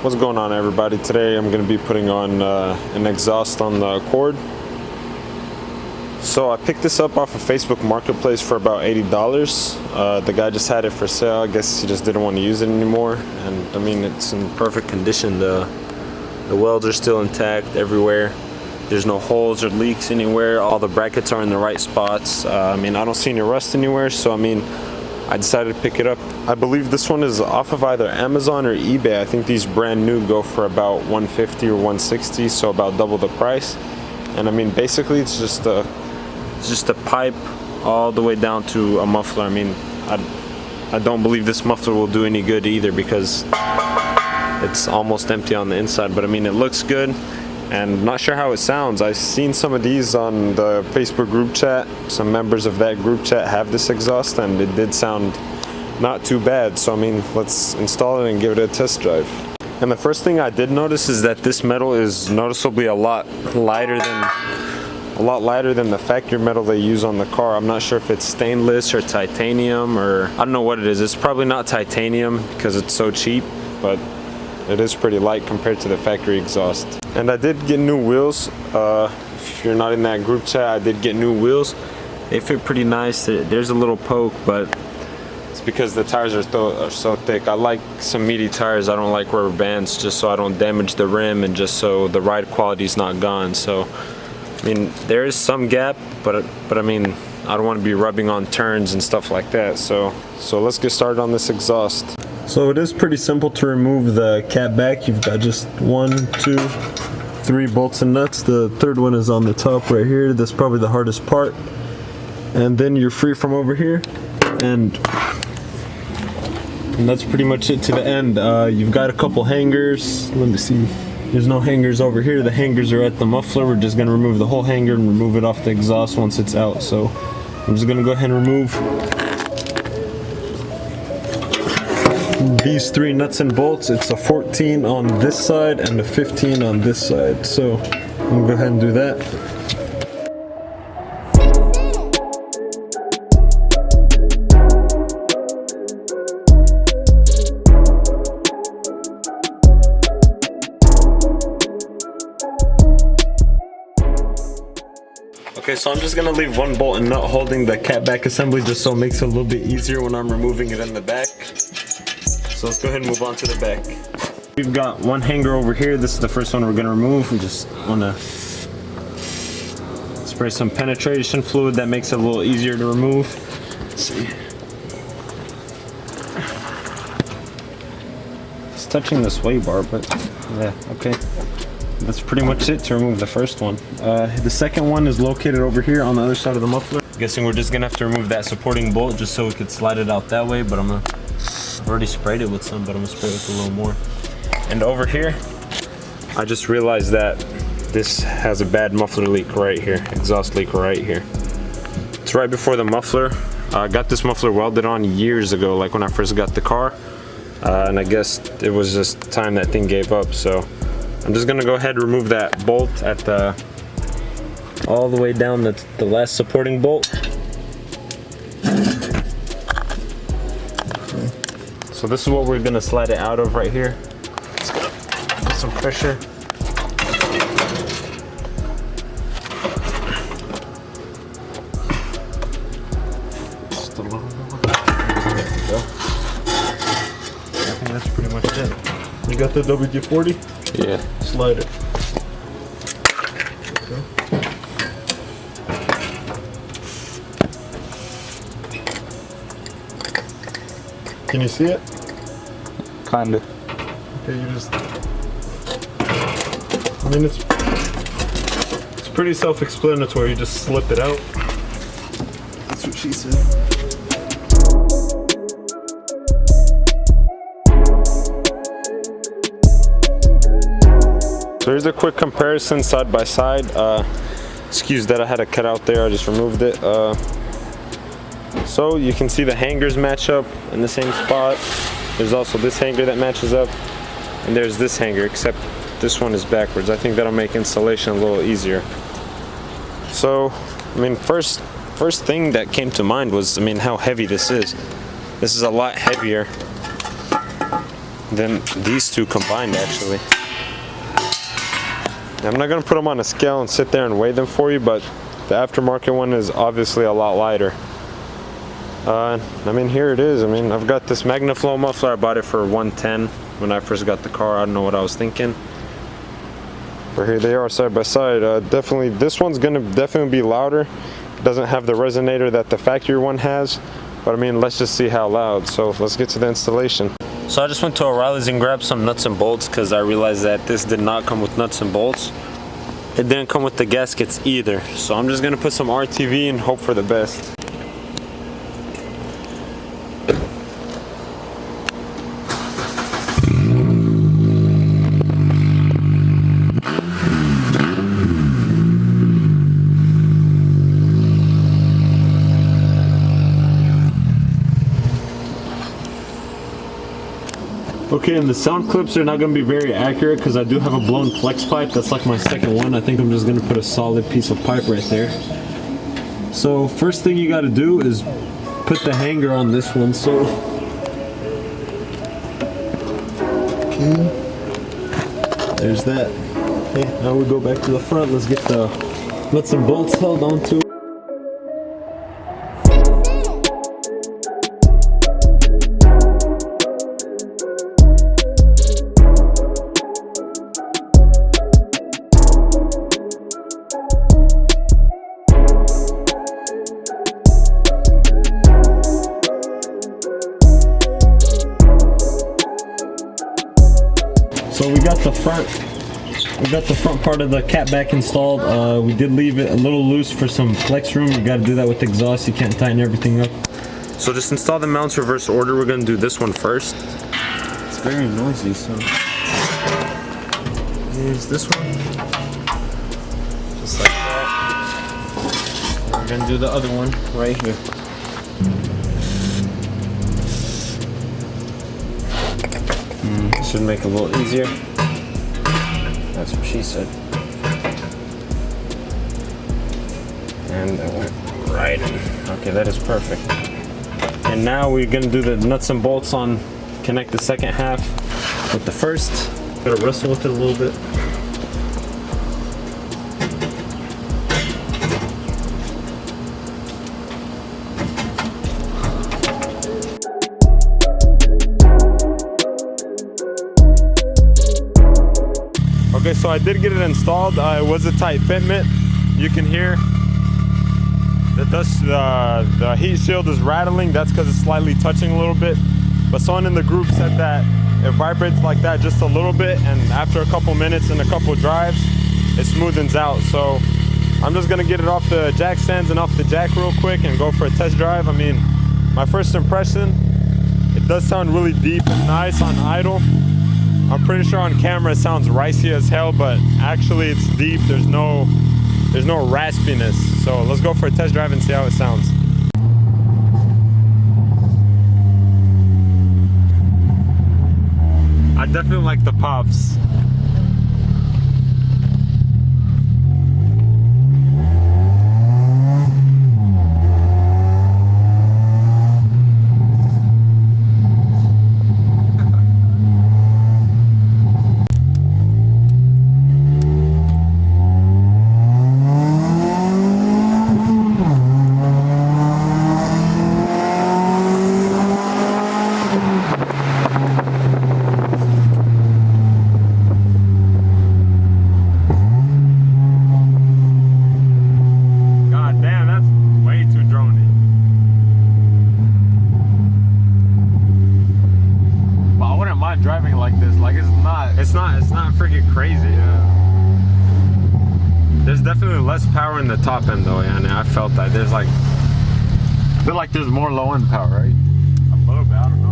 What's going on, everybody? Today I'm going to be putting on an exhaust on the Accord. So I picked this up off of Facebook Marketplace for about $80. The guy just had it for sale. I guess he just didn't want to use it anymore. And I mean, it's in perfect condition. The welds are still intact everywhere. There's no holes or leaks anywhere. All the brackets are in the right spots. I mean, I don't see any rust anywhere. So I mean, I decided to pick it up. I believe this one is off of either Amazon or eBay. I think these brand new go for about $150 or $160, so about double the price. And I mean, basically it's just a pipe all the way down to a muffler. I mean, I don't believe this muffler will do any good either because it's almost empty on the inside, but I mean, it looks good. And not sure how it sounds. I've seen some of these on the Facebook group chat. Some members of that group chat have this exhaust and it did sound not too bad. So I mean, let's install it and give it a test drive. And the first thing I did notice is that this metal is noticeably a lot lighter than the factory metal they use on the car. I'm not sure if it's stainless or titanium, or I don't know what it is. It's probably not titanium because it's so cheap, but it is pretty light compared to the factory exhaust. And I did get new wheels. If you're not in that group chat, I did get new wheels. They fit pretty nice. There's a little poke, but it's because the tires are so thick. I like some meaty tires. I don't like rubber bands, just so I don't damage the rim and just so the ride quality is not gone. So I mean, there is some gap, but I mean, I don't want to be rubbing on turns and stuff like that. So let's get started on this exhaust. So it is pretty simple to remove the cap back. You've got just 1, 2, 3 bolts and nuts. The third one is on the top right here. That's probably the hardest part. And then you're free from over here. And that's pretty much it to the end. You've got a couple hangers. Let me see. There's no hangers over here. The hangers are at the muffler. We're just gonna remove the whole hanger and remove it off the exhaust once it's out. So I'm just gonna go ahead and remove these 3 nuts and bolts. It's a 14 on this side and a 15 on this side. So I'm gonna go ahead and do that. Okay, so I'm just gonna leave 1 bolt and nut holding the cat back assembly just so it makes it a little bit easier when I'm removing it in the back. So let's go ahead and move on to the back. We've got 1 hanger over here. This is the first one we're gonna remove. We just wanna spray some penetration fluid that makes it a little easier to remove. Let's see. It's touching the sway bar, but yeah, okay. That's pretty much it to remove the first one. The second one is located over here on the other side of the muffler. I'm guessing we're just gonna have to remove that supporting bolt just so we could slide it out that way, but I've already sprayed it with some, but I'm gonna spray it with a little more. And over here, I just realized that this has a bad muffler leak right here, exhaust leak right here. It's right before the muffler. I got this muffler welded on years ago, like when I first got the car, and I guess it was just time that thing gave up, so I'm just gonna go ahead and remove that bolt at all the way down the last supporting bolt. So this is what we're gonna slide it out of right here. Just gonna put some pressure. Just a little more. There we go. I think that's pretty much it. You got the WD-40? Yeah. Slide it. Okay. Can you see it? Kinda. Okay, you just... I mean, it's pretty self-explanatory. You just slip it out. That's what she said. So here's a quick comparison side by side. Excuse that I had to cut out there, I just removed it. So you can see the hangers match up in the same spot. There's also this hanger that matches up, and there's this hanger, except this one is backwards. I think that'll make installation a little easier. So, I mean, first thing that came to mind was, I mean, how heavy this is. This is a lot heavier than these two combined, actually. I'm not gonna put them on a scale and sit there and weigh them for you, but the aftermarket one is obviously a lot lighter. I mean, here it is. I mean, I've got this MagnaFlow muffler. I bought it for $110 when I first got the car. I don't know what I was thinking. But here they are side by side. Definitely, this one's gonna definitely be louder. It doesn't have the resonator that the factory one has. But I mean, let's just see how loud. So let's get to the installation. So I just went to O'Reilly's and grabbed some nuts and bolts because I realized that this did not come with nuts and bolts. It didn't come with the gaskets either. So I'm just gonna put some RTV and hope for the best. Okay, and the sound clips are not going to be very accurate because I do have a blown flex pipe. That's like my second one. I think I'm just going to put a solid piece of pipe right there. So first thing you got to do is put the hanger on this one. So okay, there's that. Okay, now we go back to the front. Let's get the nuts and bolts held onto it. So we got the front part of the catback installed. We did leave it a little loose for some flex room. You got to do that with the exhaust. You can't tighten everything up. So just install the mounts reverse order. We're going to do this one first. It's very noisy, so here's this one. Just like that. We're going to do the other one right here. Should make it a little easier. That's what she said. And that went right in. Okay, that is perfect. And now we're gonna do the nuts and bolts on, connect the second half with the first. Gotta wrestle with it a little bit. Okay, so I did get it installed. It was a tight fitment. You can hear the heat shield is rattling. That's because it's slightly touching a little bit. But someone in the group said that it vibrates like that just a little bit, and after a couple minutes and a couple drives, it smoothens out. So I'm just gonna get it off the jack stands and off the jack real quick and go for a test drive. I mean, my first impression, it does sound really deep and nice on idle. I'm pretty sure on camera it sounds ricey as hell, but actually it's deep. There's no raspiness. So let's go for a test drive and see how it sounds. I definitely like the pops. Driving like this, like it's not freaking crazy. Yeah. There's definitely less power in the top end though, yeah, and I felt that. I feel like there's more low end power, right? A little bit, I don't know.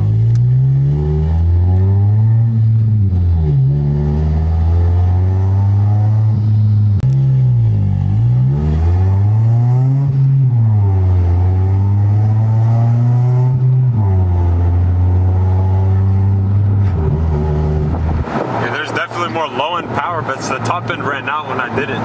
More low end power, but the top end ran out when I did it.